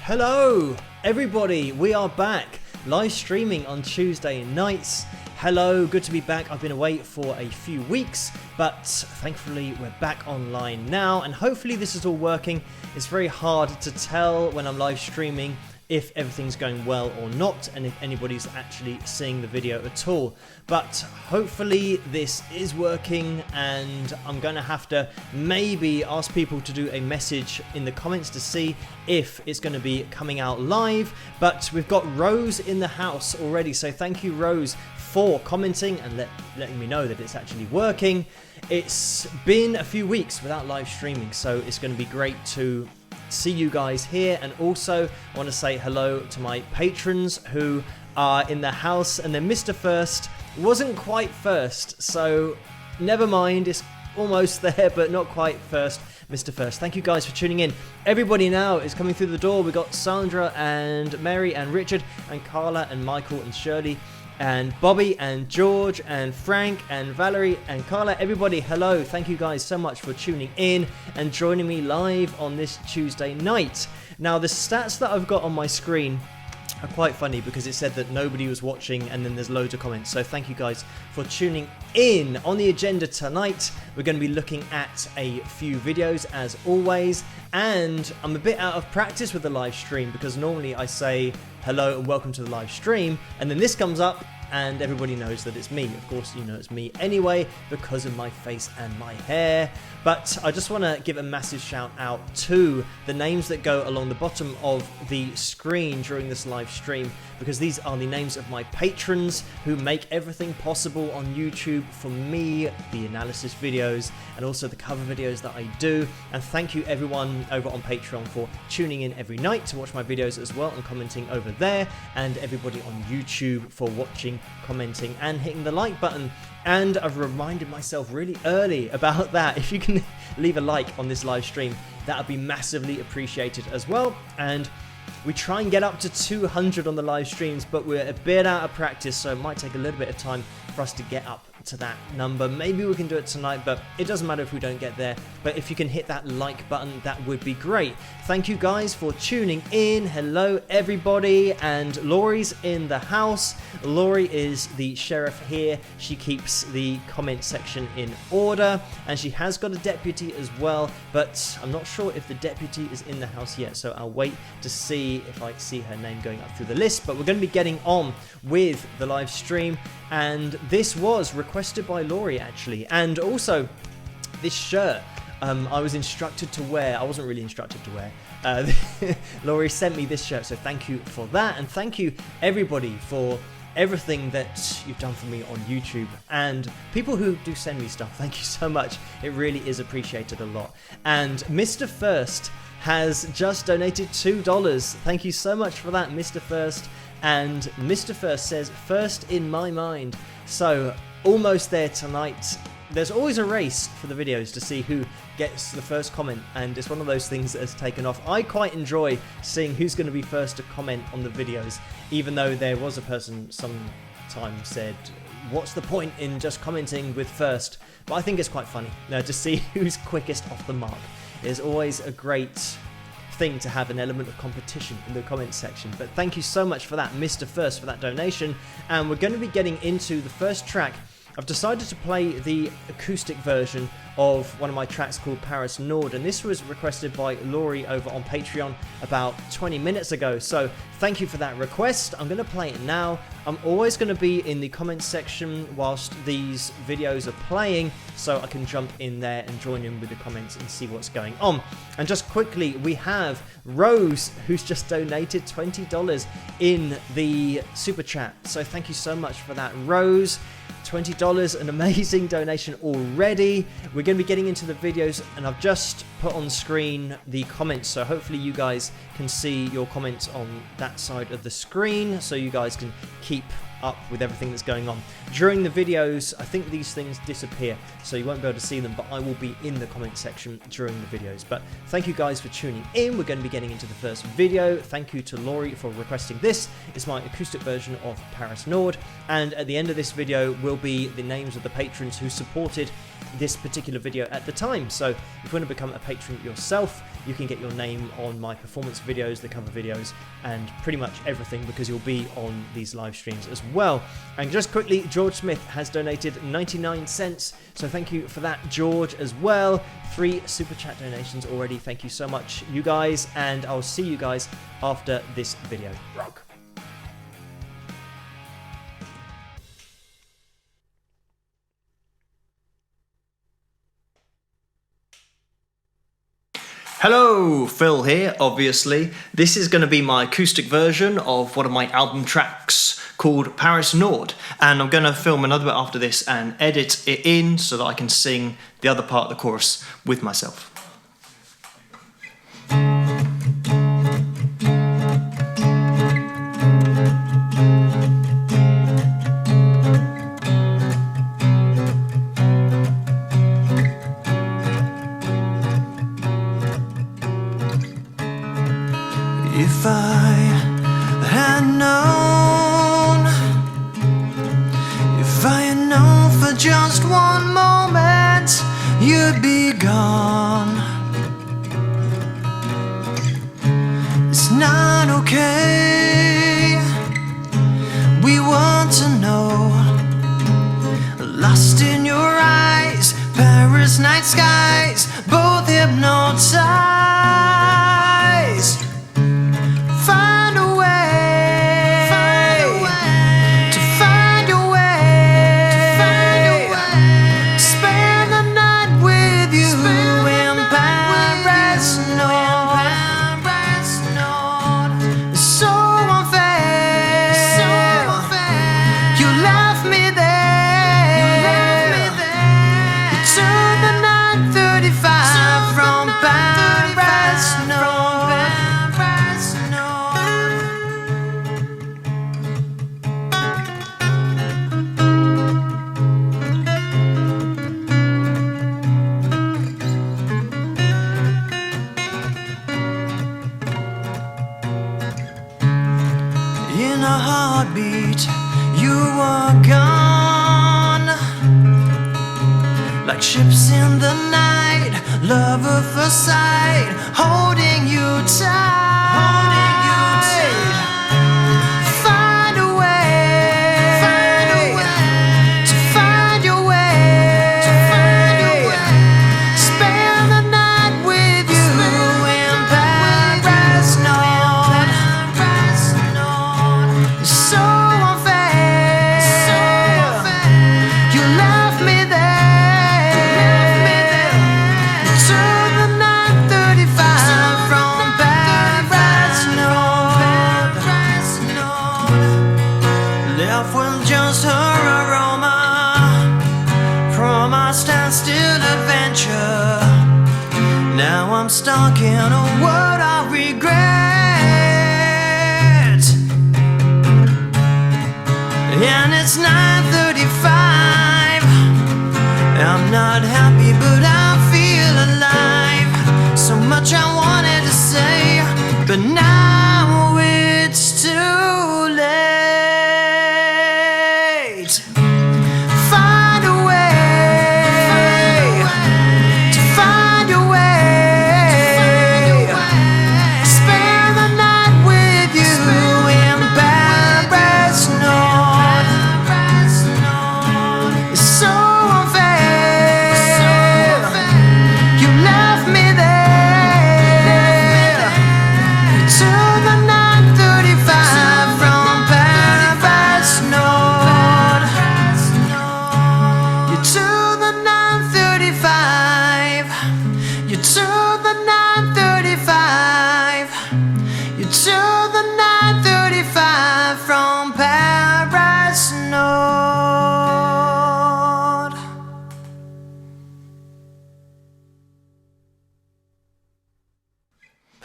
Hello everybody, we are back live streaming on Tuesday nights. Hello, good to be back. I've been away for a few weeks, but thankfully we're back online now, and hopefully this is all working. It's very hard to tell when I'm live streaming if everything's going well or not, and if anybody's actually seeing the video at all. But hopefully this is working, and I'm going to have to maybe ask people to do a message in the comments to see if it's going to be coming out live. But we've got Rose in the house already, so thank you, Rose, for commenting and letting me know that it's actually working. It's been a few weeks without live streaming, so it's going to be great to see you guys here. And also I want to say hello to my patrons who are in the house, and then Mr. First wasn't quite first, so never mind, it's almost there but not quite first. Mr. First, thank you guys for tuning in. Everybody now is coming through the door. We got Sandra and Mary and Richard and Carla and Michael and Shirley and Bobby and George and Frank and Valerie and Carla. Everybody, hello. Thank you guys so much for tuning in and joining me live on this Tuesday night. Now, the stats that I've got on my screen are quite funny because it said that nobody was watching, and then there's loads of comments. So thank you guys for tuning in. On the agenda tonight, we're going to be looking at a few videos as always, and I'm a bit out of practice with the live stream because normally I say hello and welcome to the live stream, and then this comes up and everybody knows that it's me. Of course, you know it's me anyway because of my face and my hair. But I just want to give a massive shout out to the names that go along the bottom of the screen during this live stream, because these are the names of my patrons who make everything possible on YouTube for me, the analysis videos and also the cover videos that I do. And thank you everyone over on Patreon for tuning in every night to watch my videos as well and commenting over there, and everybody on YouTube for watching, commenting and hitting the like button. And I've reminded myself really early about that. If you can leave a like on this live stream, that would be massively appreciated as well. And we try and get up to 200 on the live streams, but we're a bit out of practice, so it might take a little bit of time for us to get up to that number. Maybe we can do it tonight, but it doesn't matter if we don't get there. But if you can hit that like button, that would be great. Thank you guys for tuning in. Hello everybody, and Laurie's in the house. Laurie is the sheriff here. She keeps the comment section in order, and she has got a deputy as well, but I'm not sure if the deputy is in the house yet, so I'll wait to see if I see her name going up through the list. But we're going to be getting on with the live stream, and this was requested by Laurie actually. And also this shirt I was instructed to wear. I wasn't really instructed to wear. Laurie sent me this shirt, so thank you for that, and thank you everybody for everything that you've done for me on YouTube, and people who do send me stuff. Thank you so much. It really is appreciated a lot. And Mr. First has just donated $2. Thank you so much for that, Mr. First. And Mr. First says, first in my mind. So almost there tonight. There's always a race for the videos to see who gets the first comment, and it's one of those things that has taken off. I quite enjoy seeing who's going to be first to comment on the videos, even though there was a person sometime said, what's the point in just commenting with first? But I think it's quite funny to see who's quickest off the mark. It's always a great thing to have an element of competition in the comments section. But thank you so much for that, Mr. First, for that donation. And we're going to be getting into the first track. I've decided to play the acoustic version of one of my tracks called Paris Nord, and this was requested by Laurie over on Patreon about 20 minutes ago, so thank you for that request. I'm going to play it now. I'm always going to be in the comments section whilst these videos are playing, so I can jump in there and join in with the comments and see what's going on. And just quickly, we have Rose, who's just donated $20 in the super chat, so thank you so much for that, Rose. $20, an amazing donation already. We're going to be getting into the videos, and I've just put on screen the comments, so hopefully you guys can see your comments on that side of the screen, so you guys can keep up with everything that's going on. During the videos, I think these things disappear, so you won't be able to see them, but I will be in the comment section during the videos. But thank you guys for tuning in. We're going to be getting into the first video. Thank you to Laurie for requesting this. It's my acoustic version of Paris Nord, and at the end of this video will be the names of the patrons who supported this particular video at the time. So if you want to become a patron yourself, you can get your name on my performance videos, the cover videos, and pretty much everything, because you'll be on these live streams as well. And just quickly, George Smith has donated 99 cents, so thank you for that, George, as well. 3 super chat donations already. Thank you so much, you guys, and I'll see you guys after this video. Rock. Hello, Phil here, obviously. This is going to be my acoustic version of one of my album tracks called Paris Nord, and I'm going to film another bit after this and edit it in so that I can sing the other part of the chorus with myself. If I had known, if I had known for just one moment you'd be gone, it's not okay, we want to know, lost in your eyes, Paris night skies, both hypnotized. Find a way to find your way, spend the night with you in Paris Nord. It's so unfair, you left me there, you turned the 9:35 from Paris Nord. In a heartbeat, you were gone, like ships in the night, love at first sight, holding you tight. Find a way to find your way, spend the night with you in Paris Nord. It's so unfair, you left me there, you took the 9:35 from Paris Nord, left with just her aroma from our standstill adventure. Now I'm stuck in a world of regret, and it's 9:35. I'm not happy, but I feel alive. So much I wanted to say, but now it's too late. Find a way to find your way, spend the night with you in Paris Nord. It's so unfair,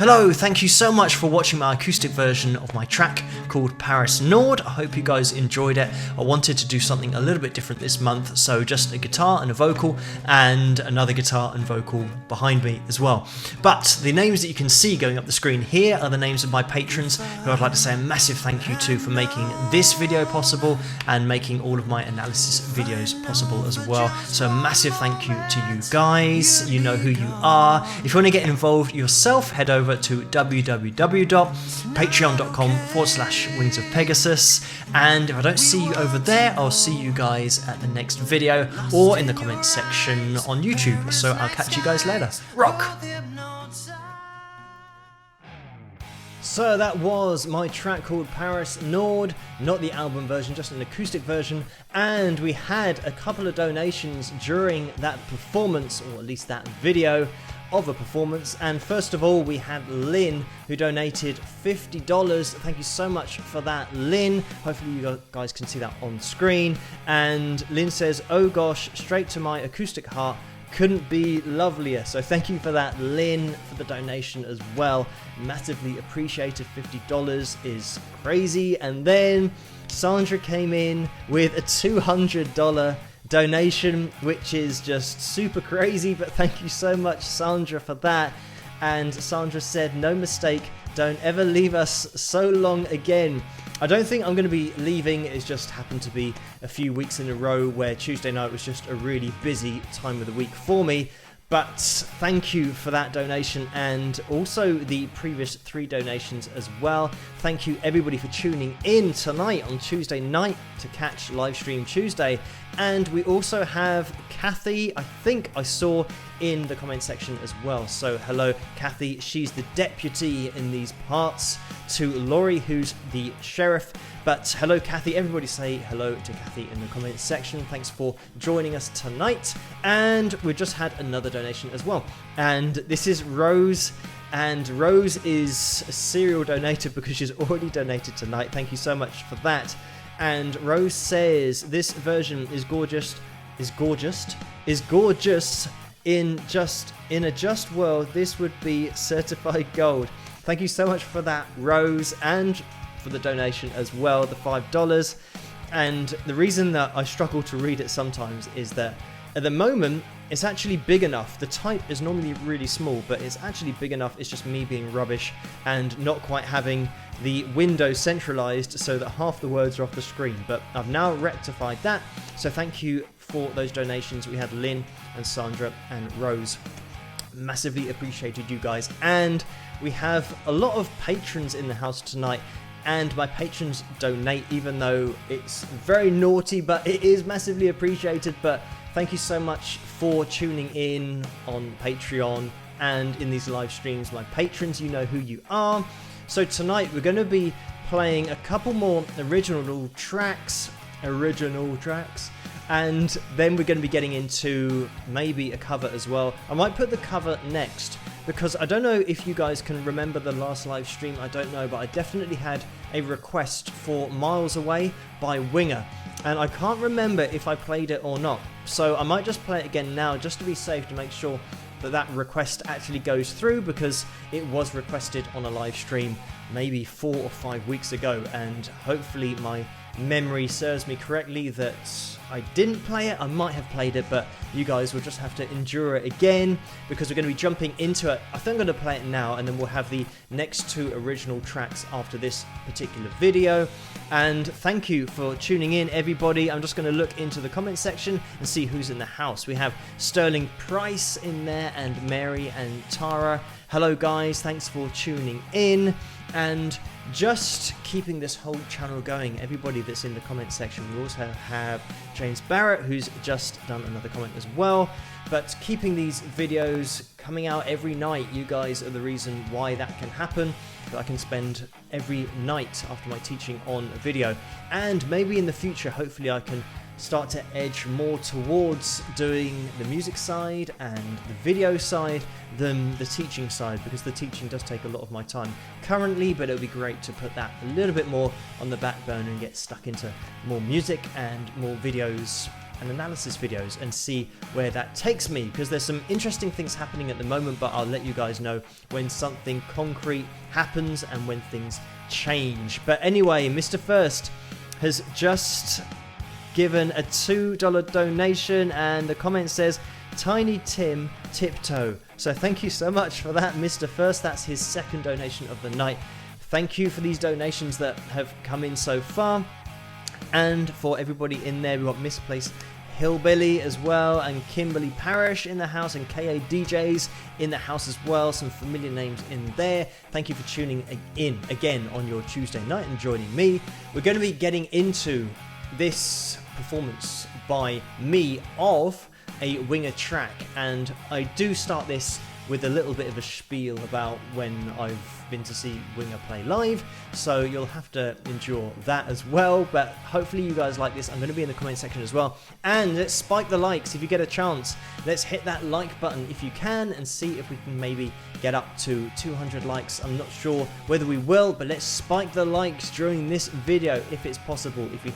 Hello, thank you so much for watching my acoustic version of my track called Paris Nord. I hope you guys enjoyed it. I wanted to do something a little bit different this month, so just a guitar and a vocal and another guitar and vocal behind me as well. But the names that you can see going up the screen here are the names of my patrons who I'd like to say a massive thank you to for making this video possible and making all of my analysis videos possible as well. So a massive thank you to you guys. You know who you are. If you want to get involved yourself, head over to www.patreon.com/Wings of Pegasus, and if I don't see you over there, I'll see you guys at the next video or in the comments section on YouTube. So I'll catch you guys later. Rock! So that was my track called Paris Nord, not the album version, just an acoustic version, and we had a couple of donations during that performance, or at least that video of a performance. And first of all, we had Lynn, who donated $50. Thank you so much for that, Lynn. Hopefully you guys can see that on screen. And Lynn says, "Oh gosh, straight to my acoustic heart. Couldn't be lovelier." So thank you for that, Lynn, for the donation as well. Massively appreciated. $50 is crazy. And then Sandra came in with a $200 donation, which is just super crazy, but thank you so much, Sandra, for that. And Sandra said, "No mistake, don't ever leave us so long again." I don't think I'm going to be leaving. It's just happened to be a few weeks in a row where Tuesday night was just a really busy time of the week for me. But thank you for that donation, and also the previous 3 donations as well. Thank you everybody for tuning in tonight on Tuesday night to catch Livestream Tuesday. And we also have Kathy, I think I saw in the comment section as well. So hello Kathy, she's the deputy in these parts to Laurie, who's the sheriff. But hello Kathy, everybody say hello to Kathy in the comments section. Thanks for joining us tonight. And we just had another donation as well, and this is Rose. And Rose is a serial donator because she's already donated tonight. Thank you so much for that. And Rose says this version is gorgeous in a just world. This would be certified gold. Thank you so much for that, Rose, and for the donation as well, the $5. And the reason that I struggle to read it sometimes is that at the moment it's actually big enough. The type is normally really small, but it's actually big enough. It's just me being rubbish and not quite having the window centralized so that half the words are off the screen. But I've now rectified that. So thank you for those donations. We had Lynn and Sandra and Rose. Massively appreciated you guys. And we have a lot of patrons in the house tonight. And my patrons donate, even though it's very naughty, but it is massively appreciated. But thank you so much for tuning in on Patreon and in these live streams. My patrons, you know who you are. So tonight we're going to be playing a couple more original tracks, and then we're going to be getting into maybe a cover as well. I might put the cover next, because I don't know if you guys can remember the last live stream. I don't know, but I definitely had a request for Miles Away by Winger, and I can't remember if I played it or not. So I might just play it again now just to be safe, to make sure that that request actually goes through, because it was requested on a live stream maybe 4 or 5 weeks ago, and hopefully my memory serves me correctly that I didn't play it. I might have played it, but you guys will just have to endure it again, because we're going to be jumping into it. I think I'm going to play it now, and then we'll have the next 2 original tracks after this particular video. And thank you for tuning in, everybody. I'm just going to look into the comment section and see who's in the house. We have Sterling Price in there, and Mary and Tara. Hello guys, thanks for tuning in and just keeping this whole channel going. Everybody that's in the comment section. We also have James Barrett, who's just done another comment as well. But keeping these videos coming out every night, you guys are the reason why that can happen. That I can spend every night after my teaching on a video. And maybe in the future, hopefully I can start to edge more towards doing the music side and the video side than the teaching side, because the teaching does take a lot of my time currently, but it would be great to put that a little bit more on the back burner and get stuck into more music and more videos and analysis videos and see where that takes me, because there's some interesting things happening at the moment, but I'll let you guys know when something concrete happens and when things change. But anyway, Mr. First has just given a $2 donation, and the comment says Tiny Tim Tiptoe. So thank you so much for that, Mr. First. That's his second donation of the night. Thank you for these donations that have come in so far. And for everybody in there, we've got Misplaced Hillbilly as well, and Kimberly Parrish in the house, and KA DJs in the house as well. Some familiar names in there. Thank you for tuning in again on your Tuesday night and joining me. We're going to be getting into this performance by me of a Winger track, and I do start this with a little bit of a spiel about when I've been to see Winger play live, so you'll have to endure that as well. But hopefully you guys like this. I'm going to be in the comment section as well, and let's spike the likes if you get a chance. Let's hit that like button if you can and see if we can maybe get up to 200 likes. I'm not sure whether we will, but let's spike the likes during this video if it's possible. If you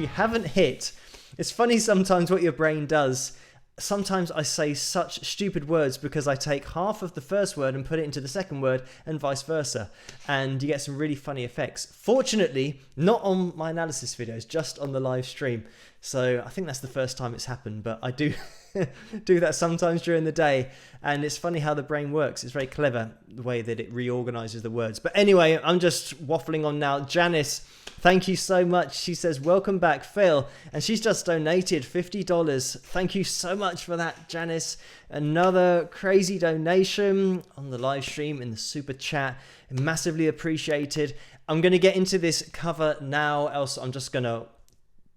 haven't hit, it's funny sometimes what your brain does. Sometimes I say such stupid words because I take half of the first word and put it into the second word and vice versa, and you get some really funny effects. Fortunately, not on my analysis videos, just on the live stream. So I think that's the first time it's happened, but I do do that sometimes during the day, and it's funny how the brain works. It's very clever the way that it reorganizes the words. But anyway, I'm just waffling on now. Janice, thank you so much. She says, welcome back, Phil. And she's just donated $50. Thank you so much for that, Janice. Another crazy donation on the live stream in the super chat. Massively appreciated. I'm going to get into this cover now, else I'm just going to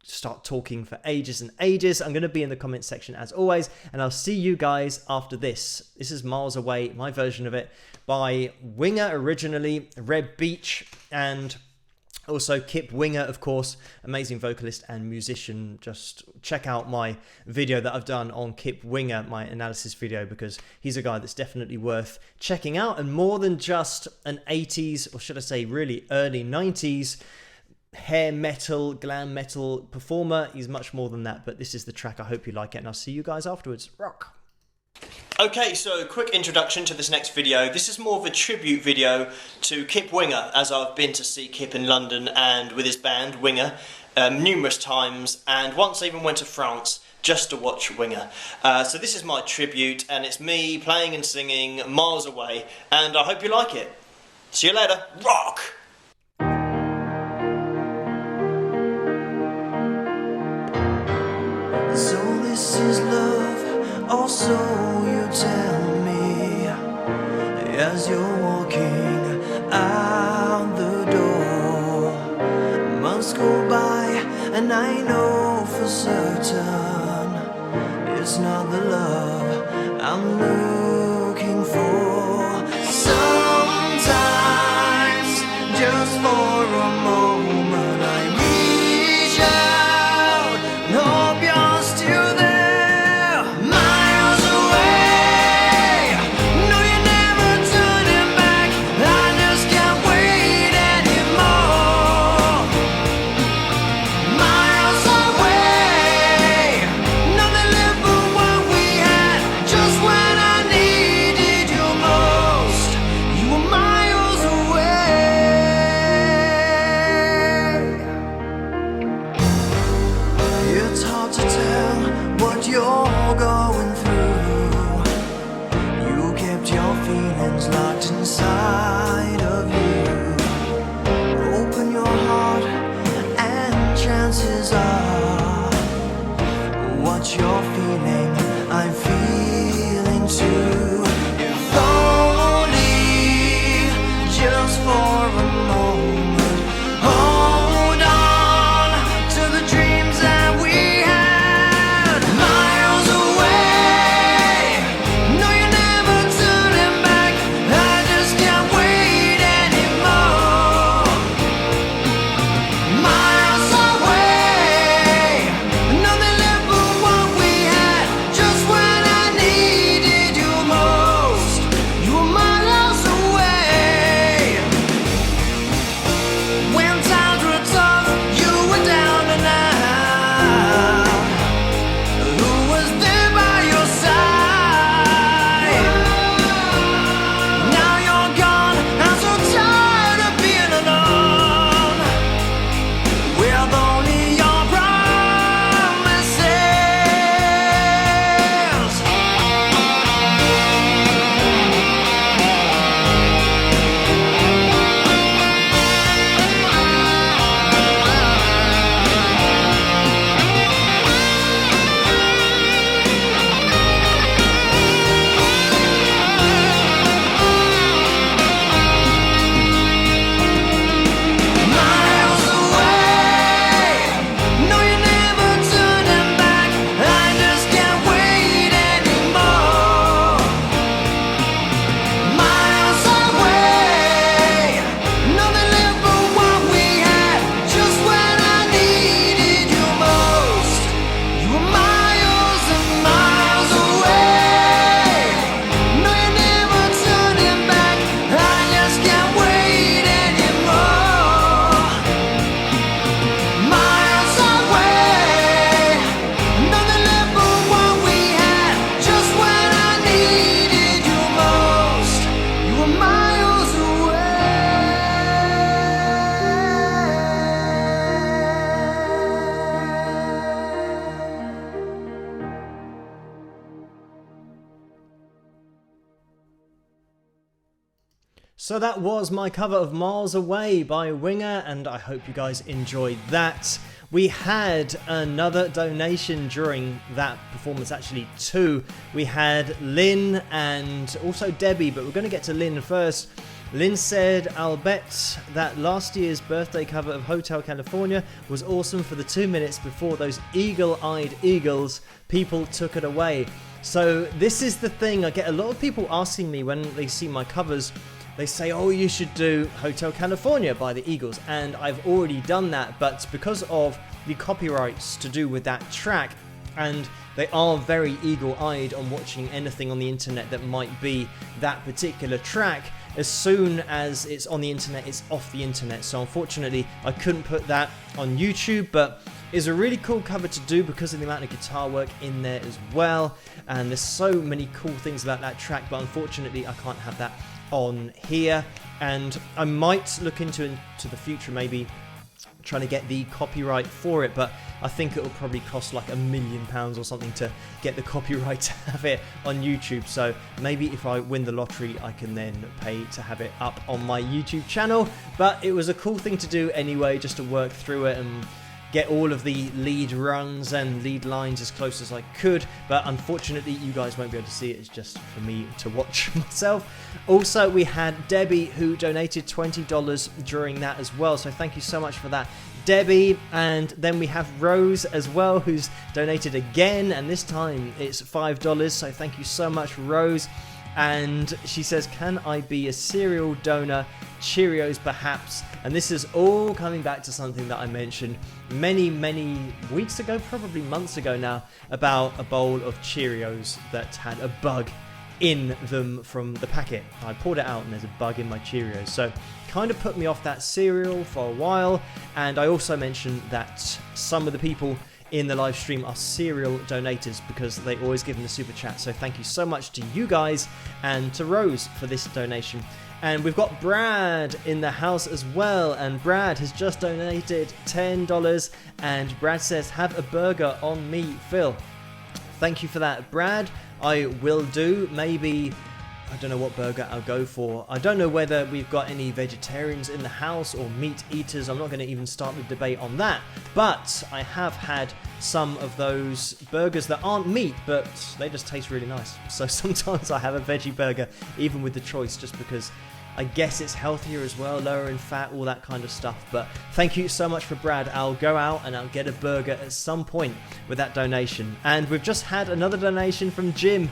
start talking for ages and ages. I'm going to be in the comment section as always, and I'll see you guys after this. This is Miles Away, my version of it, by Winger originally, Red Beach, and also Kip Winger, of course, amazing vocalist and musician. Just check out my video that I've done on Kip Winger, my analysis video, because he's a guy that's definitely worth checking out, and more than just an 80s, or should I say really early 90s, hair metal, glam metal performer. He's much more than that, but this is the track. I hope you like it, and I'll see you guys afterwards. Rock! Okay, so quick introduction to this next video. This is more of a tribute video to Kip Winger, as I've been to see Kip in London and with his band Winger numerous times, and once I even went to France just to watch Winger. So this is my tribute, and it's me playing and singing Miles Away, and I hope you like it. See you later. Rock! So this is love, or so you tell me, as you're walking out the door. Months go by and I know for certain it's not the love I'm looking for. Sometimes, just for a moment, I reach out and hope you're still there, miles away. No, you're never turning back. I just can't wait anymore. Miles away. Nothing left but what we had. Just when I needed you most, you were miles away. It's hard to tell what you're going through. You kept your feelings locked inside of you. Open your heart and chances are what you're feeling, I'm feeling too. If only just for a moment, hold on to the dreams that we had. Miles away. No, you're never turning back. I just can't wait anymore. Miles away. Nothing left but what we So that was my cover of Miles Away by Winger, and I hope you guys enjoyed that. We had another donation during that performance, actually two. We had Lynn and also Debbie, but we're going to get to Lynn first. Lynn said, I'll bet that last year's birthday cover of Hotel California was awesome for the 2 minutes before those eagle-eyed eagles people took it away. So this is the thing, I get a lot of people asking me when they see my covers. They say, oh, you should do Hotel California by the Eagles, and I've already done that, but because of the copyrights to do with that track, and they are very eagle-eyed on watching anything on the internet that might be that particular track, as soon as it's on the internet, it's off the internet. So unfortunately, I couldn't put that on YouTube, but it's a really cool cover to do because of the amount of guitar work in there as well, and there's so many cool things about that track, but unfortunately I can't have that on here, and I might look into the future, maybe trying to get the copyright for it, but I think it will probably cost like £1 million or something to get the copyright to have it on YouTube. So maybe if I win the lottery, I can then pay to have it up on my YouTube channel. But it was a cool thing to do anyway, just to work through it and get all of the lead runs and lead lines as close as I could, but unfortunately you guys won't be able to see it. It's just for me to watch myself. Also, we had Debbie, who donated $20 during that as well, so thank you so much for that, Debbie. And then we have Rose as well, who's donated again, and this time it's $5, so thank you so much, Rose. And she says, can I be a serial donor? Cheerios perhaps. And this is all coming back to something that I mentioned many weeks ago, probably months ago now, about a bowl of Cheerios that had a bug in them from the packet. I poured it out and there's a bug in my Cheerios, so kind of put me off that cereal for a while. And I also mentioned that some of the people in the live stream are serial donators because they always give them the super chat, so thank you so much to you guys and to Rose for this donation. And we've got Brad in the house as well, and Brad has just donated $10, and Brad says, have a burger on me, Phil. Thank you for that, Brad. I will do. Maybe, I don't know what burger I'll go for. I don't know whether we've got any vegetarians in the house or meat eaters. I'm not going to even start the debate on that. But I have had some of those burgers that aren't meat, but they just taste really nice. So sometimes I have a veggie burger, even with the choice, just because I guess it's healthier as well, lower in fat, all that kind of stuff. But thank you so much for Brad. I'll go out and I'll get a burger at some point with that donation. And we've just had another donation from Jim.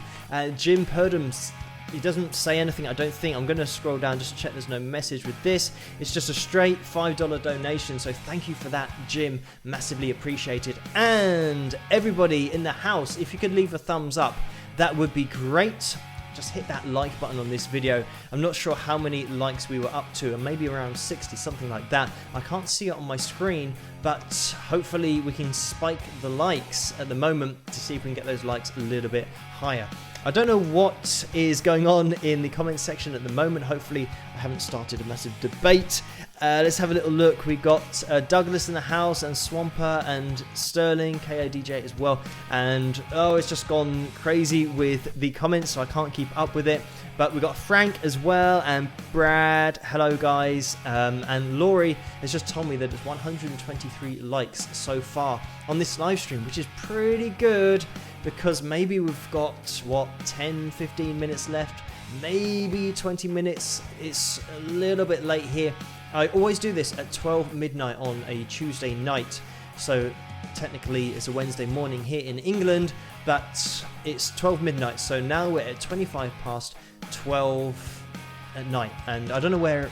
Jim Purdams. He doesn't say anything, I don't think. I'm going to scroll down just to check there's no message with this. It's just a straight $5 donation, so thank you for that, Jim. Massively appreciated. And everybody in the house, if you could leave a thumbs up, that would be great. Just hit that like button on this video. I'm not sure how many likes we were up to, maybe around 60, something like that. I can't see it on my screen, but hopefully we can spike the likes at the moment to see if we can get those likes a little bit higher. I don't know what is going on in the comment section at the moment. Hopefully I haven't started a massive debate. Let's have a little look. We got Douglas in the house, and Swamper, and Sterling, KODJ as well. And oh, it's just gone crazy with the comments, so I can't keep up with it. But we got Frank as well, and Brad. Hello guys. And Laurie has just told me that it's 123 likes so far on this live stream, which is pretty good, because maybe we've got, what, 10-15 minutes left, maybe 20 minutes. It's a little bit late here. I always do this at 12 midnight on a Tuesday night, so technically it's a Wednesday morning here in England, but it's 12 midnight, so now we're at 25 past 12 at night, and I don't know where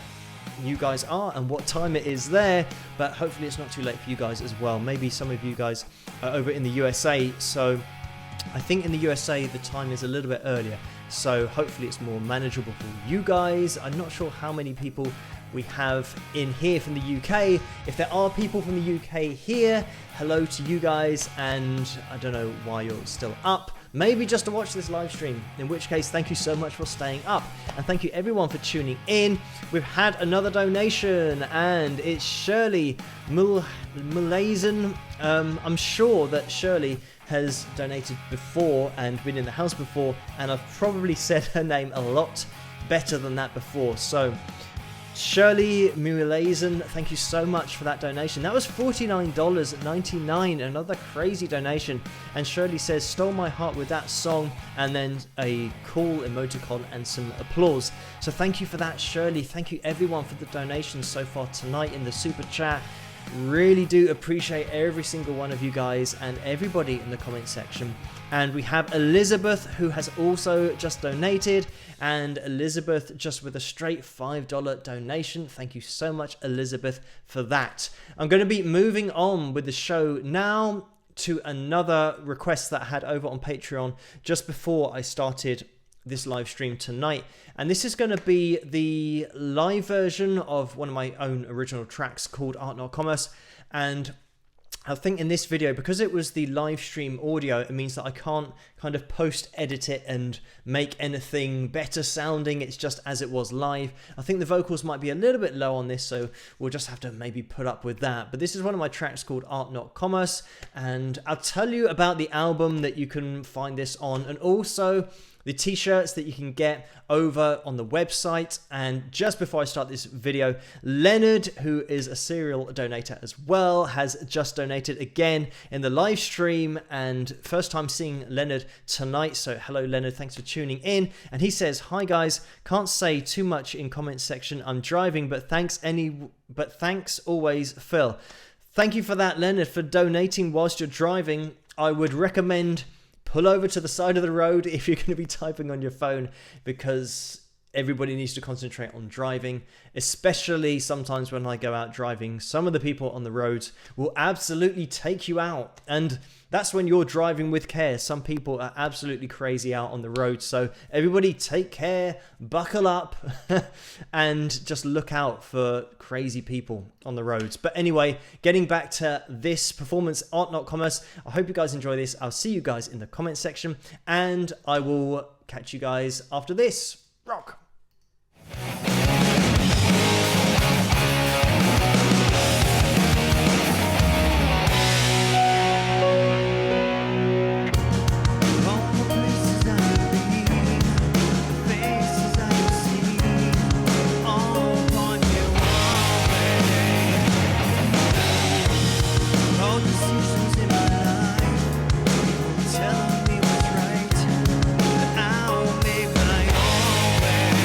you guys are and what time it is there, but hopefully it's not too late for you guys as well. Maybe some of you guys are over in the USA, so I think in the USA the time is a little bit earlier, so hopefully it's more manageable for you guys. I'm not sure how many people we have in here from the UK. If there are people from the UK here, hello to you guys, and I don't know why you're still up. Maybe just to watch this live stream, in which case thank you so much for staying up, and thank you everyone for tuning in. We've had another donation, and it's Shirley Mulazen. I'm sure that Shirley has donated before and been in the house before, and I've probably said her name a lot better than that before. So Shirley Mulezen, thank you so much for that donation. That was $49.99, another crazy donation. And Shirley says, stole my heart with that song, and then a cool emoticon and some applause. So thank you for that, Shirley. Thank you everyone for the donations so far tonight in the super chat. Really do appreciate every single one of you guys and everybody in the comment section. And we have Elizabeth, who has also just donated, and Elizabeth just with a straight $5 donation. Thank you so much, Elizabeth, for that. I'm going to be moving on with the show now to another request that I had over on Patreon just before I started this live stream tonight, and this is going to be the live version of one of my own original tracks called Art Not Commerce. And I think in this video, because it was the live stream audio, it means that I can't kind of post edit it and make anything better sounding. It's just as it was live. I think the vocals might be a little bit low on this, so we'll just have to maybe put up with that. But this is one of my tracks called Art Not Commerce, and I'll tell you about the album that you can find this on, and also the t-shirts that you can get over on the website. And just before I start this video, Leonard, who is a serial donator as well, has just donated again in the live stream, and first time seeing Leonard tonight. So hello Leonard, thanks for tuning in. And he says, hi guys, can't say too much in comment section, I'm driving, but thanks always, Phil. Thank you for that, Leonard, for donating whilst you're driving. I would recommend pull over to the side of the road if you're going to be typing on your phone, because everybody needs to concentrate on driving, especially sometimes when I go out driving. Some of the people on the roads will absolutely take you out, and that's when you're driving with care. Some people are absolutely crazy out on the road, so everybody take care, buckle up, and just look out for crazy people on the roads. But anyway, getting back to this performance, Art Not Commerce, I hope you guys enjoy this. I'll see you guys in the comment section, and I will catch you guys after this. Rock! Telling me what's right, but I will make my own way.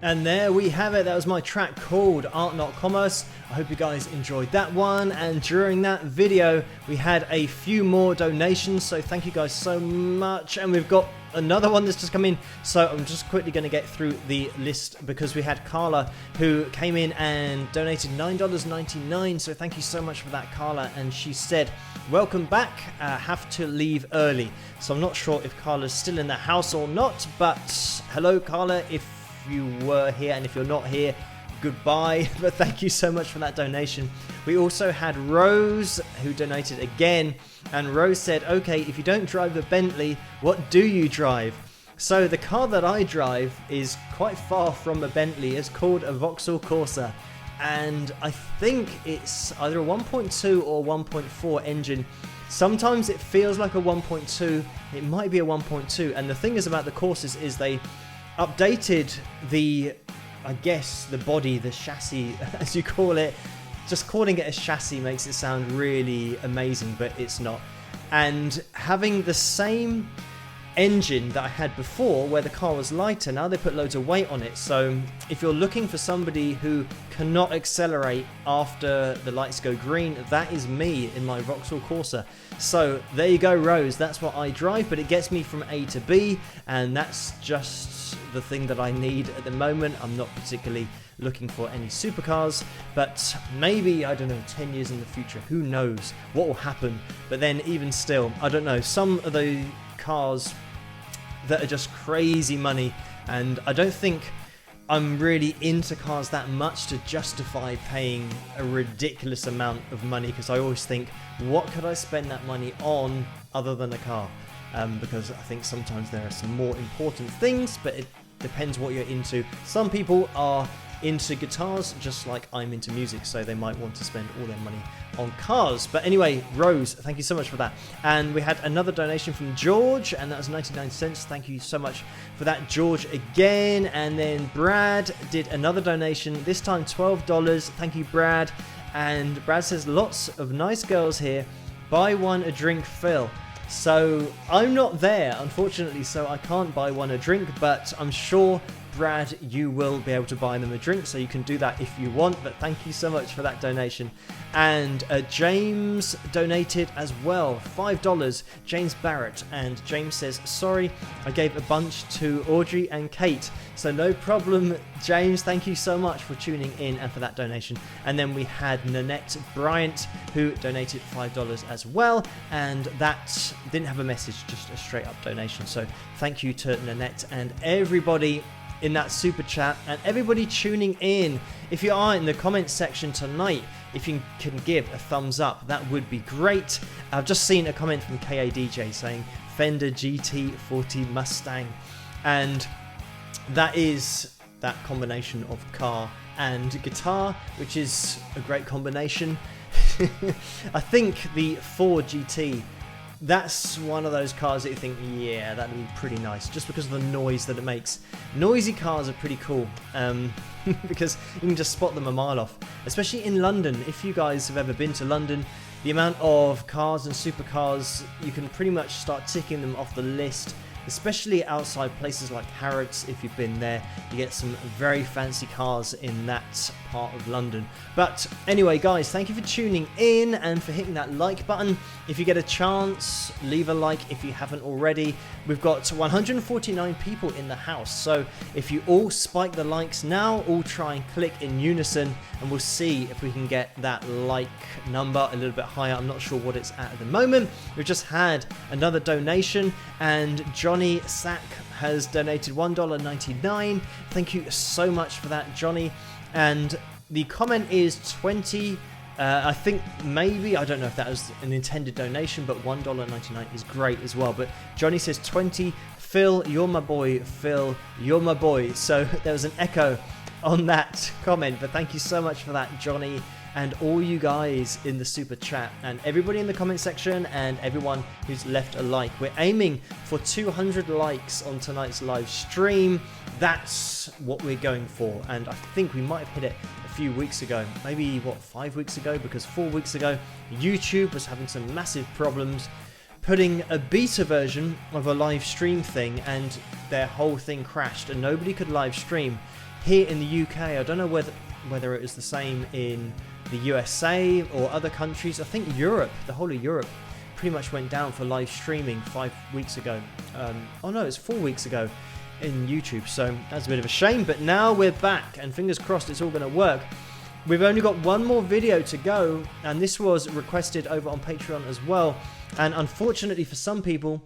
And there we have it. That was my track called Art Not Commerce. I hope you guys enjoyed that one. And during that video, we had a few more donations. So thank you guys so much. And we've got another one that's just come in. So I'm just quickly going to get through the list because we had Carla who came in and donated $9.99. So thank you so much for that, Carla. And she said, welcome back. Have to leave early. So I'm not sure if Carla's still in the house or not. But hello, Carla. If you were here, and if you're not here, goodbye. But thank you so much for that donation. We also had Rose who donated again, and Rose said, okay, if you don't drive a Bentley, what do you drive? So the car that I drive is quite far from a Bentley. It's called a Vauxhall Corsa, and I think it's either a 1.2 or 1.4 engine. Sometimes it feels like a 1.2, it might be a 1.2, and the thing is about the Corsas is they updated the body, the chassis, as you call it. Just calling it a chassis makes it sound really amazing, but it's not. And having the same engine that I had before, where the car was lighter, now they put loads of weight on it. So if you're looking for somebody who cannot accelerate after the lights go green, that is me in my Vauxhall Corsa. So there you go, Rose, that's what I drive, but it gets me from A to B, and that's just the thing that I need at the moment. I'm not particularly looking for any supercars, but maybe, I don't know, 10 years in the future, who knows what will happen. But then even still, I don't know, some of the cars that are just crazy money, and I don't think I'm really into cars that much to justify paying a ridiculous amount of money, because I always think, what could I spend that money on other than a car? Because I think sometimes there are some more important things, but it depends what you're into. Some people are into guitars just like I'm into music, so they might want to spend all their money on cars. But anyway, Rose, thank you so much for that. And we had another donation from George, and that was 99 cents. Thank you so much for that, George, again. And then Brad did another donation, this time $12. Thank you, Brad. And Brad says, lots of nice girls here. Buy one a drink, Phil. So I'm not there, unfortunately, so I can't buy one a drink, but I'm sure, Brad, you will be able to buy them a drink, so you can do that if you want. But thank you so much for that donation. And James donated as well, $5, James Barrett. And James says, sorry, I gave a bunch to Audrey and Kate. So no problem, James. Thank you so much for tuning in and for that donation. And then we had Nanette Bryant, who donated $5 as well. And that didn't have a message, just a straight up donation. So thank you to Nanette and everybody in that super chat, and everybody tuning in. If you are in the comments section tonight, if you can give a thumbs up, that would be great. I've just seen a comment from KADJ saying Fender GT40 Mustang, and that is that combination of car and guitar, which is a great combination. I think the Ford GT, that's one of those cars that you think, yeah, that'd be pretty nice, just because of the noise that it makes. Noisy cars are pretty cool, because you can just spot them a mile off, especially in London. If you guys have ever been to London, the amount of cars and supercars, you can pretty much start ticking them off the list, especially outside places like Harrods. If you've been there, you get some very fancy cars in that part of London. But anyway, guys, thank you for tuning in and for hitting that like button. If you get a chance, leave a like if you haven't already. We've got 149 people in the house, so if you all spike the likes now, all try and click in unison, and we'll see if we can get that like number a little bit higher. I'm not sure what it's at the moment. We've just had another donation, and Johnny Sack has donated $1.99. Thank you so much for that, Johnny. And the comment is 20. I think maybe, I don't know if that was an intended donation, but $1.99 is great as well. But Johnny says 20. Phil, you're my boy. Phil, you're my boy. So there was an echo on that comment, but thank you so much for that, Johnny, and all you guys in the super chat, and everybody in the comment section, and everyone who's left a like. We're aiming for 200 likes on tonight's live stream. That's what we're going for, and I think we might have hit it a few weeks ago, maybe 5 weeks ago, because 4 weeks ago YouTube was having some massive problems putting a beta version of a live stream thing, and their whole thing crashed and nobody could live stream. here in the UK. I don't know whether it was the same in the USA or other countries. I think Europe, the whole of Europe, pretty much went down for live streaming 5 weeks ago. Oh no, it's 4 weeks ago in YouTube. So that's a bit of a shame, but now we're back and fingers crossed it's all going to work. We've only got one more video to go, and this was requested over on Patreon as well. And unfortunately for some people,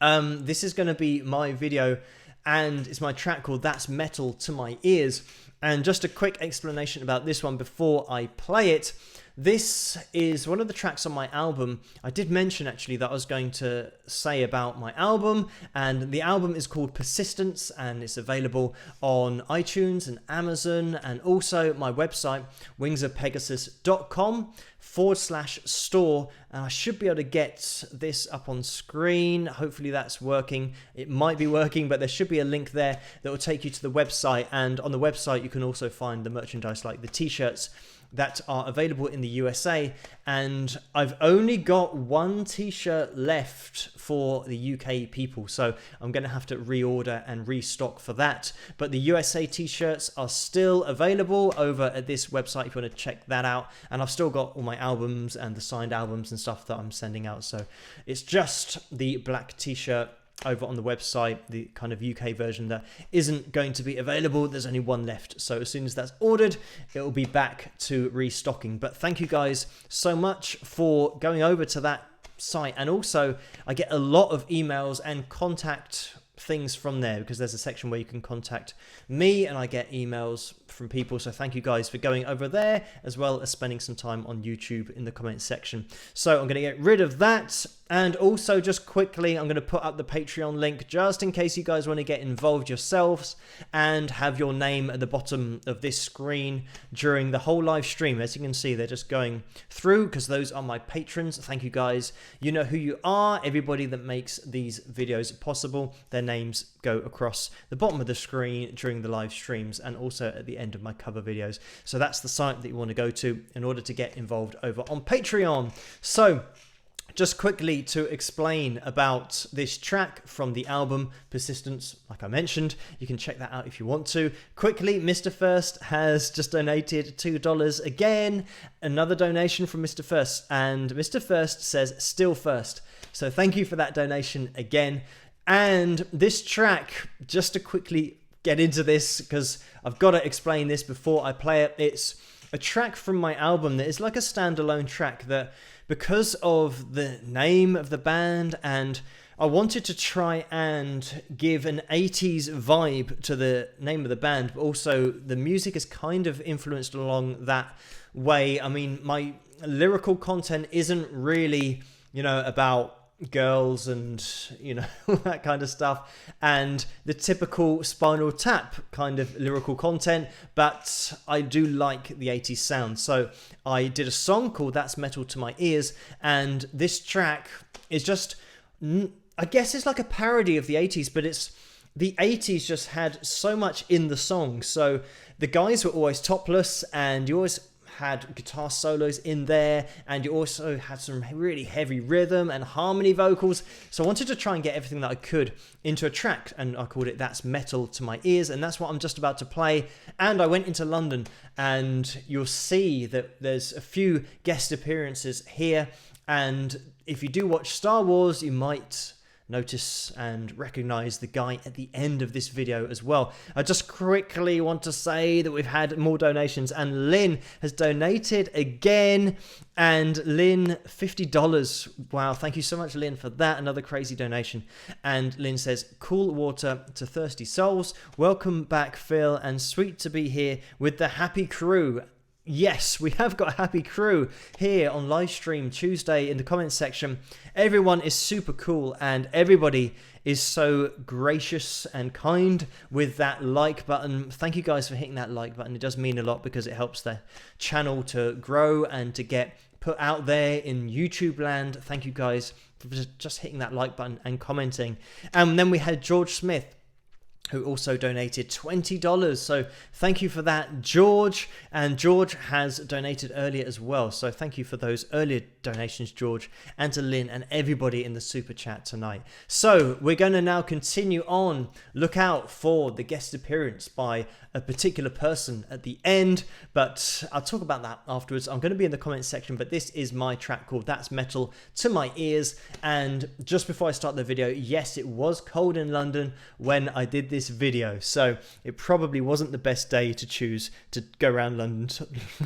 this is going to be my video, and it's my track called That's Metal to My Ears. And just a quick explanation about this one before I play it. This is one of the tracks on my album. I did mention actually that I was going to say about my album, and the album is called Persistence, and it's available on iTunes and Amazon, and also my website wingsofpegasus.com/store. And I should be able to get this up on screen. Hopefully that's working. It might be working, but there should be a link there that will take you to the website, and on the website you can also find the merchandise like the t-shirts that are available in the USA. And I've only got one t-shirt left for the UK people, so I'm going to have to reorder and restock for that. But the USA t-shirts are still available over at this website if you want to check that out. And I've still got all my albums and the signed albums and stuff that I'm sending out, so it's just the black t-shirt over on the website, the kind of UK version that isn't going to be available. There's only one left, so as soon as that's ordered, it will be back to restocking. But thank you guys so much for going over to that site, and also I get a lot of emails and contact things from there, because there's a section where you can contact me and I get emails from people. So thank you guys for going over there, as well as spending some time on YouTube in the comments section. So I'm going to get rid of that. And also, just quickly, I'm going to put up the Patreon link just in case you guys want to get involved yourselves and have your name at the bottom of this screen during the whole live stream. As you can see, they're just going through because those are my patrons. Thank you guys. You know who you are. Everybody that makes these videos possible, their names go across the bottom of the screen during the live streams and also at the end of my cover videos. So that's the site that you want to go to in order to get involved over on Patreon. So just quickly to explain about this track from the album Persistence, like I mentioned, you can check that out if you want to. Quickly, Mr. First has just donated $2 again, another donation from Mr. First, and Mr. First says still first. So thank you for that donation again. And this track, just to quickly get into this, because I've got to explain this before I play it, it's a track from my album that is like a standalone track that, because of the name of the band, and I wanted to try and give an 80s vibe to the name of the band, but also the music is kind of influenced along that way. I mean, my lyrical content isn't really, about girls and that kind of stuff and the typical Spinal Tap kind of lyrical content, but I do like the 80s sound. So I did a song called That's Metal to My Ears, and this track is just, I guess it's like a parody of the 80s, but it's the 80s just had so much in the song. So the guys were always topless, and you always had guitar solos in there, and you also had some really heavy rhythm and harmony vocals. So I wanted to try and get everything that I could into a track, and I called it That's Metal to My Ears, and that's what I'm just about to play. And I went into London, and you'll see that there's a few guest appearances here, and if you do watch Star Wars, you might notice and recognize the guy at the end of this video as well. I just quickly want to say that we've had more donations, and Lynn has donated again, and Lynn, $50. Wow, thank you so much, Lynn, for that. Another crazy donation. And Lynn says, cool water to thirsty souls. Welcome back, Phil, and sweet to be here with the happy crew. Yes, we have got a happy crew here on live stream Tuesday in the comments section. Everyone is super cool, and everybody is so gracious and kind with that like button. Thank you guys for hitting that like button. It does mean a lot because it helps the channel to grow and to get put out there in YouTube land. Thank you guys for just hitting that like button and commenting. And then we had George Smith, who also donated $20. So thank you for that, George. And George has donated earlier as well. So thank you for those earlier donations, George, and to Lynn and everybody in the super chat tonight. So we're going to now continue on. Look out for the guest appearance by a particular person at the end, but I'll talk about that afterwards. I'm going to be in the comments section, but this is my track called That's Metal to My Ears. And just before I start the video, yes, it was cold in London when I did this video, so it probably wasn't the best day to choose to go around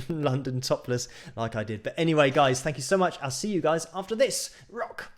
London topless like I did. But anyway, guys, thank you so much. I'll see you guys after this. Rock!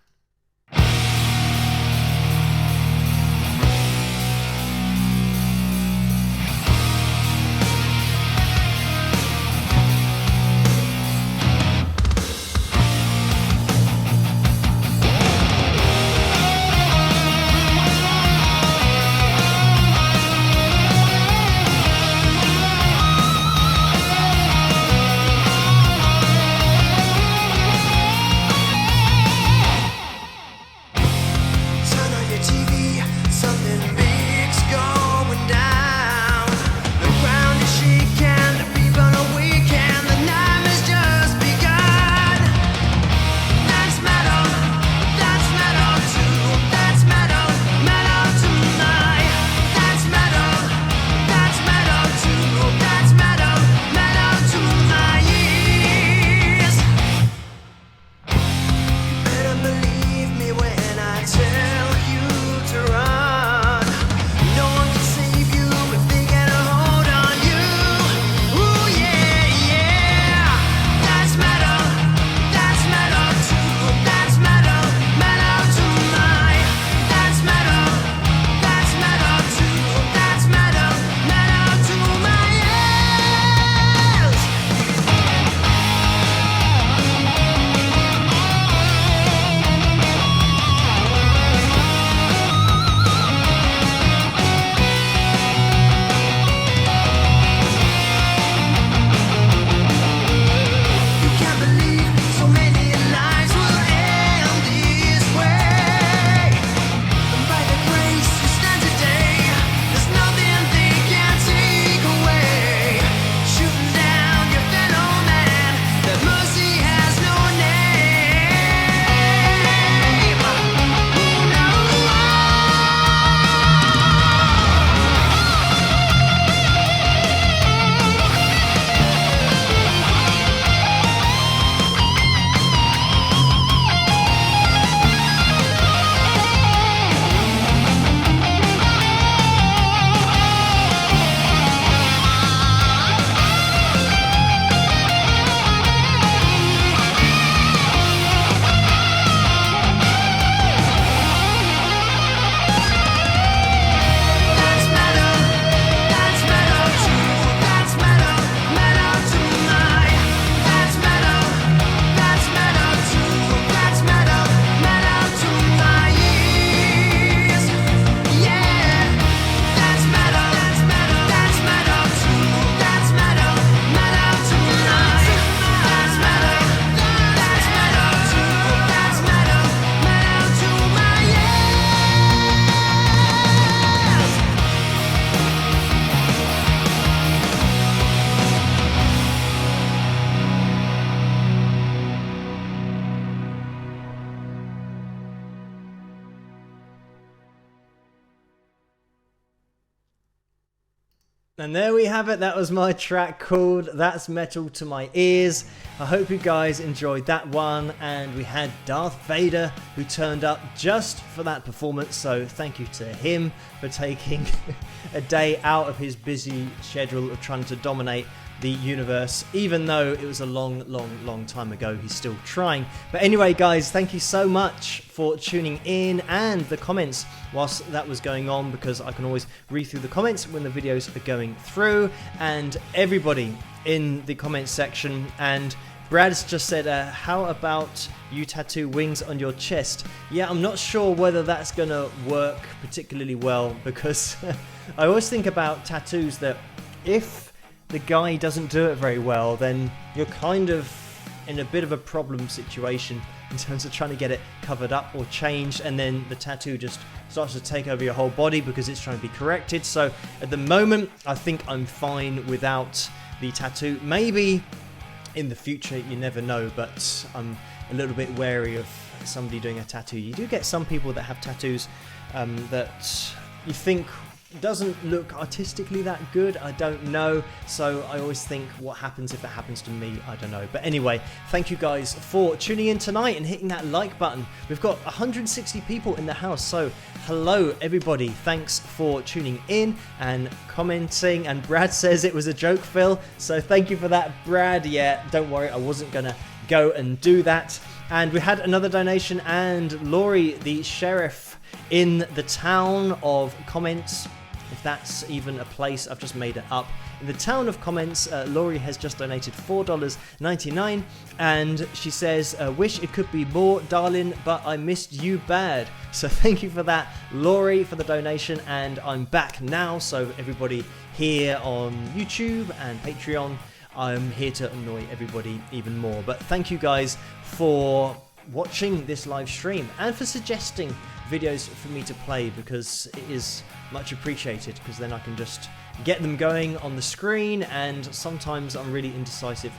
And there we have it. That was my track called That's Metal to My Ears. I hope you guys enjoyed that one. And we had Darth Vader who turned up just for that performance. So thank you to him for taking a day out of his busy schedule of trying to dominate the universe. Even though it was a long time ago, he's still trying. But anyway, guys, thank you so much for tuning in and the comments whilst that was going on, because I can always read through the comments when the videos are going through, and everybody in the comments section. And Brad's just said, how about you tattoo wings on your chest? Yeah, I'm not sure whether that's gonna work particularly well, because I always think about tattoos that if the guy doesn't do it very well, then you're kind of in a bit of a problem situation in terms of trying to get it covered up or changed, and then the tattoo just starts to take over your whole body because it's trying to be corrected. So at the moment, I think I'm fine without the tattoo. Maybe in the future, you never know, but I'm a little bit wary of somebody doing a tattoo. You do get some people that have tattoos that you think doesn't look artistically that good. I don't know, so I always think, what happens if that happens to me? I don't know. But anyway, thank you guys for tuning in tonight and hitting that like button. We've got 160 people in the house, so hello everybody. Thanks for tuning in and commenting. And Brad says it was a joke, Phil, so thank you for that, Brad. Yeah, don't worry, I wasn't gonna go and do that. And we had another donation, and Laurie, the sheriff in the town of Comments, if that's even a place, I've just made it up. In the town of Comments, Laurie has just donated $4.99, and she says, wish it could be more, darling, but I missed you bad. So thank you for that, Laurie, for the donation, and I'm back now, so everybody here on YouTube and Patreon, I'm here to annoy everybody even more. But thank you guys for watching this live stream and for suggesting videos for me to play, because it is much appreciated, because then I can just get them going on the screen, and sometimes I'm really indecisive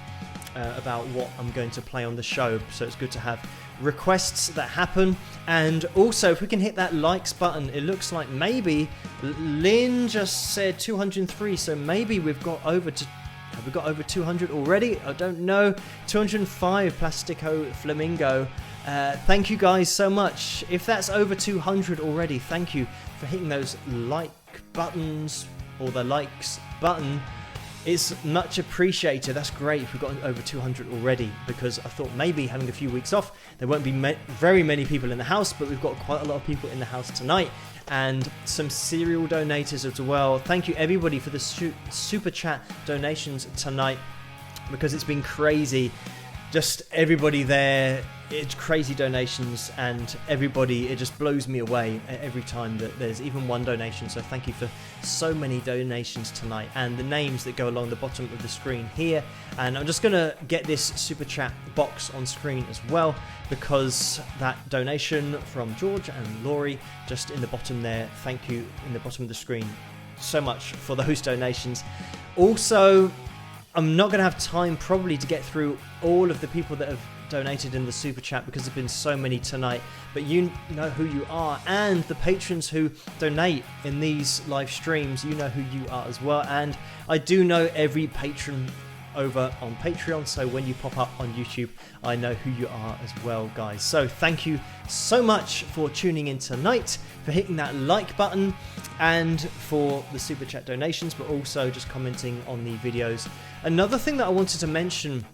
about what I'm going to play on the show, so it's good to have requests that happen. And also, if we can hit that likes button, it looks like maybe Lynn just said 203, so maybe we've got over to, have we got over 200 already? I don't know. 205 Plastico Flamingo. Thank you guys so much. If that's over 200 already, thank you for hitting those like buttons, or the likes button. It's much appreciated. That's great if we've got over 200 already, because I thought maybe having a few weeks off, there won't be very many people in the house, but we've got quite a lot of people in the house tonight, and some serial donators as well. Thank you everybody for the super chat donations tonight, because it's been crazy. Just everybody there, it's crazy donations, and everybody, it just blows me away every time that there's even one donation. So thank you for so many donations tonight, and the names that go along the bottom of the screen here. And I'm just gonna get this super chat box on screen as well, because that donation from George and Laurie just in the bottom there, thank you, in the bottom of the screen so much for those donations. Also, I'm not going to have time probably to get through all of the people that have donated in the super chat, because there's been so many tonight, but you know who you are, and the patrons who donate in these live streams, you know who you are as well. And I do know every patron over on Patreon, so when you pop up on YouTube, I know who you are as well, guys. So thank you so much for tuning in tonight, for hitting that like button, and for the super chat donations, but also just commenting on the videos. Another thing that I wanted to mention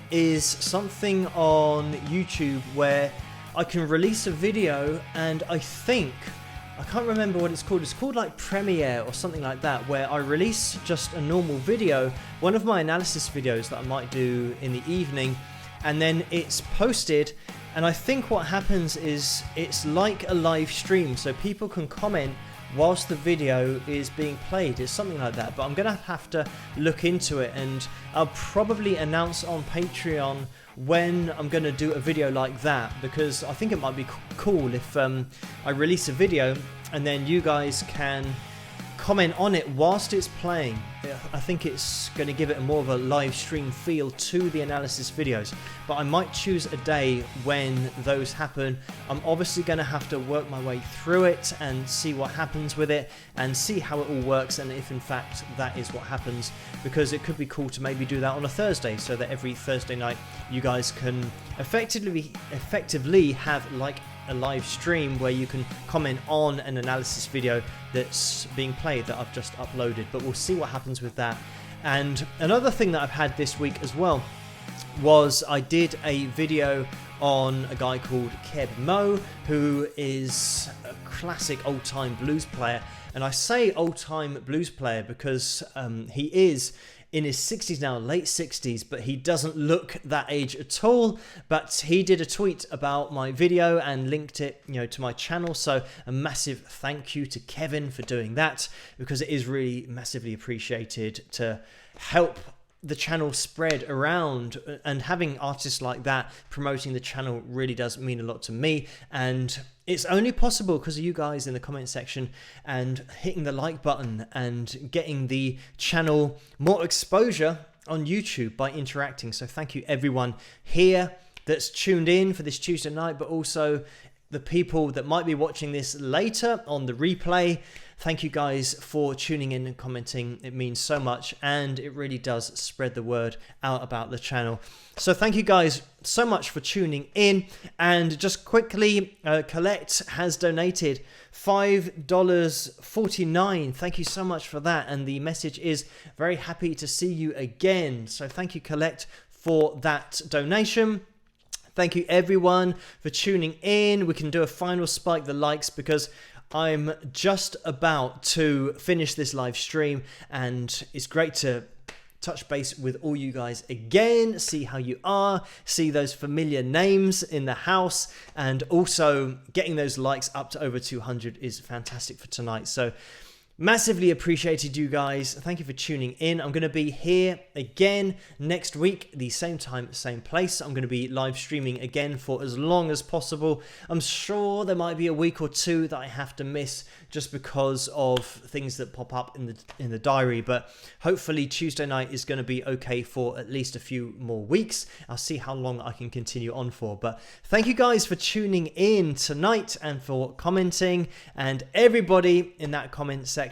is something on YouTube where I can release a video, and I can't remember what it's called. It's called like Premiere or something like that, where I release just a normal video, one of my analysis videos that I might do in the evening, and then it's posted. And I think what happens is it's like a live stream, so people can comment whilst the video is being played. It's something like that, but I'm gonna have to look into it, and I'll probably announce on Patreon when I'm gonna do a video like that, because I think it might be cool if I release a video and then you guys can comment on it whilst it's playing. I think it's going to give it more of a live stream feel to the analysis videos, but I might choose a day when those happen. I'm obviously going to have to work my way through it and see what happens with it, and see how it all works, and if in fact that is what happens, because it could be cool to maybe do that on a Thursday, so that every Thursday night you guys can effectively have like a live stream where you can comment on an analysis video that's being played that I've just uploaded. But we'll see what happens with that. And another thing that I've had this week as well was I did a video on a guy called Keb Mo, who is a classic old-time blues player. And I say old-time blues player because he is in his 60s now, late 60s, but he doesn't look that age at all. But he did a tweet about my video and linked it, to my channel. So a massive thank you to Kevin for doing that, because it is really massively appreciated to help the channel spread around, and having artists like that promoting the channel really does mean a lot to me. And it's only possible because of you guys in the comment section and hitting the like button and getting the channel more exposure on YouTube by interacting. So thank you everyone here that's tuned in for this Tuesday night, but also the people that might be watching this later on the replay. Thank you guys for tuning in and commenting. It means so much, and it really does spread the word out about the channel. So thank you guys so much for tuning in. And just quickly, Colette has donated $5.49. Thank you so much for that. And the message is, very happy to see you again. So thank you, Colette, for that donation. Thank you everyone for tuning in. We can do a final spike the likes because I'm just about to finish this live stream, and it's great to touch base with all you guys again, see how you are, see those familiar names in the house, and also getting those likes up to over 200 is fantastic for tonight. So massively appreciated, you guys. Thank you for tuning in. I'm going to be here again next week, the same time, same place. I'm going to be live streaming again for as long as possible. I'm sure there might be a week or two that I have to miss just because of things that pop up in the diary, but hopefully Tuesday night is going to be okay for at least a few more weeks. I'll see how long I can continue on for, but thank you guys for tuning in tonight and for commenting, and everybody in that comment section.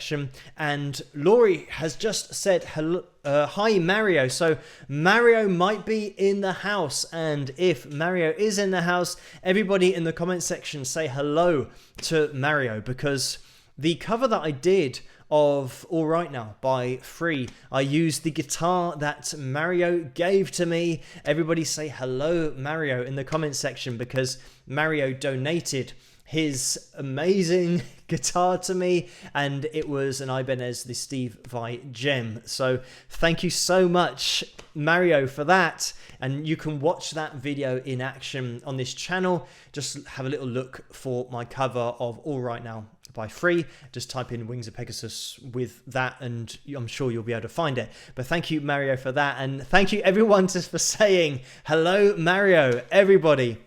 And Laurie has just said hello. Hi Mario. So Mario might be in the house, and if Mario is in the house, everybody in the comment section say hello to Mario, because the cover that I did of All Right Now by Free, I used the guitar that Mario gave to me. Everybody say hello Mario in the comment section, because Mario donated his amazing guitar to me, and it was an Ibanez, the Steve Vai gem. So thank you so much Mario for that, and you can watch that video in action on this channel. Just have a little look for my cover of All Right Now by Free. Just type in Wings of Pegasus with that and I'm sure you'll be able to find it. But thank you Mario for that, and thank you everyone for saying hello Mario. Everybody,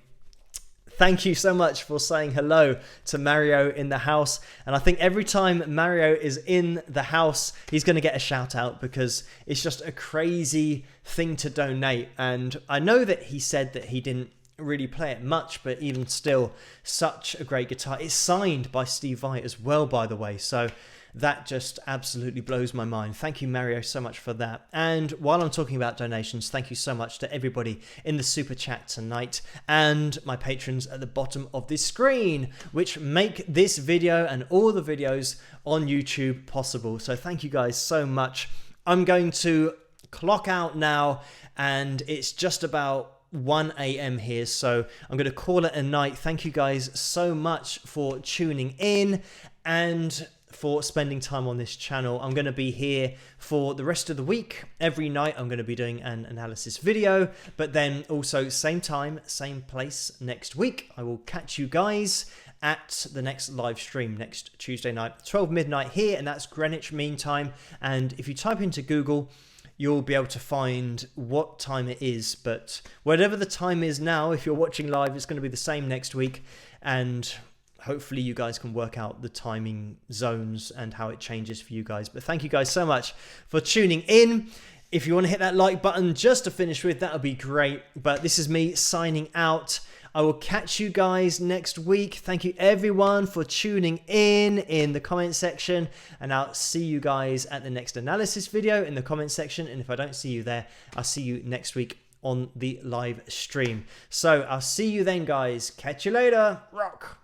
thank you so much for saying hello to Mario in the house. And I think every time Mario is in the house, he's going to get a shout out, because it's just a crazy thing to donate. And I know that he said that he didn't really play it much, but even still, such a great guitar. It's signed by Steve Vai as well, by the way. So that just absolutely blows my mind. Thank you, Mario, so much for that. And while I'm talking about donations, thank you so much to everybody in the super chat tonight and my patrons at the bottom of this screen, which make this video and all the videos on YouTube possible. So thank you guys so much. I'm going to clock out now, and it's just about 1 a.m. here, so I'm going to call it a night. Thank you guys so much for tuning in and for spending time on this channel. I'm going to be here for the rest of the week. Every night I'm going to be doing an analysis video, but then also same time, same place next week. I will catch you guys at the next live stream next Tuesday night, 12 midnight here, and that's Greenwich Mean Time. And if you type into Google, you'll be able to find what time it is. But whatever the time is now, if you're watching live, it's going to be the same next week. And hopefully you guys can work out the timing zones and how it changes for you guys. But thank you guys so much for tuning in. If you want to hit that like button just to finish with, that would be great. But this is me signing out. I will catch you guys next week. Thank you everyone for tuning in the comment section, and I'll see you guys at the next analysis video in the comment section. And if I don't see you there, I'll see you next week on the live stream. So I'll see you then, guys. Catch you later. Rock.